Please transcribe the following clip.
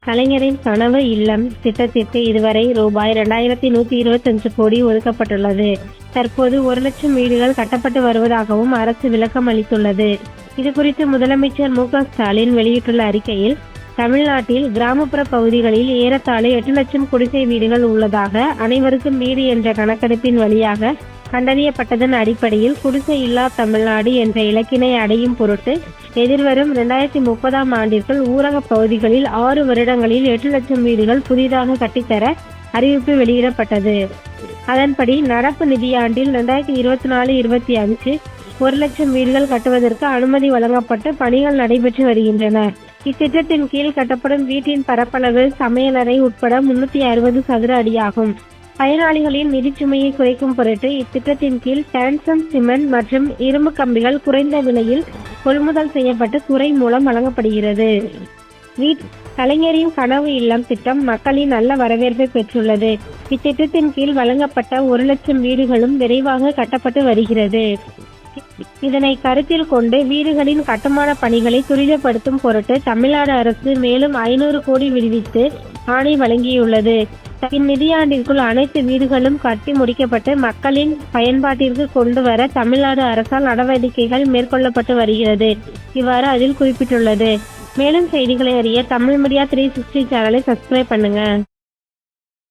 கலைஞரின் கனவு இல்லம் திட்டத்திற்கு இதுவரை ரூபாய் 2125 கோடி ஒதுக்கப்பட்டுள்ளது. தற்போது 1 லட்சம் வீடுகள் கட்டப்பட்டு வருவதாகவும் அரசு விளக்கம் அளித்துள்ளது. இதுகுறித்து முதலமைச்சர் மு.க.ஸ்டாலின் வெளியிட்டுள்ள அறிக்கையில், தமிழ்நாட்டில் கிராமப்புற பகுதிகளில் ஏறத்தாழ 8 லட்சம் குடிசை வீடுகள் உள்ளதாக அனைவருக்கும் வீடு என்ற கணக்கெடுப்பின் வழியாக கண்டறியப்பட்டதன் அடிப்படையில் குடிசை இல்லா தமிழ்நாடு என்ற இலக்கினை அடையும் பொருட்டு எதிர்வரும் 2030ஆம் ஆண்டிற்குள் ஊரக பகுதிகளில் 6 வருடங்களில் 8 லட்சம் வீடுகள் புதிதாக கட்டித்தர அறிவிப்பு வெளியிடப்பட்டது. அதன்படி நடப்பு நிதியாண்டில் 2024-25 1 லட்சம் வீடுகள் கட்டுவதற்கு அனுமதி வழங்கப்பட்டு பணிகள் நடைபெற்று வருகின்றன. இத்திட்டத்தின் கீழ் கட்டப்படும் வீட்டின் பரப்பளவு சமையலறை உட்பட 360 சதுர அடியாகும். பயனாளிகளின் நிதிச்சுமையை குறைக்கும் பொருட்டு இத்திட்டத்தின் கீழ் டான்சம் சிமெண்ட் மற்றும் இரும்பு கம்பிகள் குறைந்த விலையில் கொள்முதல் செய்யப்பட்டு துறை மூலம் வழங்கப்படுகிறது. கலைஞரின் கனவு இல்லம் திட்டம் மக்களின் நல்ல வரவேற்பை பெற்றுள்ளது. இத்திட்டத்தின் கீழ் வழங்கப்பட்ட 1 லட்சம் வீடுகளும் விரைவாக கட்டப்பட்டு வருகிறது. இதனை கருத்தில் கொண்டு வீடுகளின் கட்டுமான பணிகளை துரிதப்படுத்தும் பொருட்டு தமிழ்நாடு அரசு மேலும் 500 கோடி விடுவித்து ஆணை வழங்கியுள்ளது. இந்நிதியாண்டிற்குள் அனைத்து வீடுகளும் கட்டி முடிக்கப்பட்டு மக்களின் பயன்பாட்டிற்கு கொண்டு வர தமிழ்நாடு அரசால் நடவடிக்கைகள் மேற்கொள்ளப்பட்டு வருகிறது. இவ்வாறு அதில் குறிப்பிட்டுள்ளது. மேலும் செய்திகளை அறிய தமிழ் மீடியா 360 சேனலை சப்ஸ்கிரைப் பண்ணுங்க.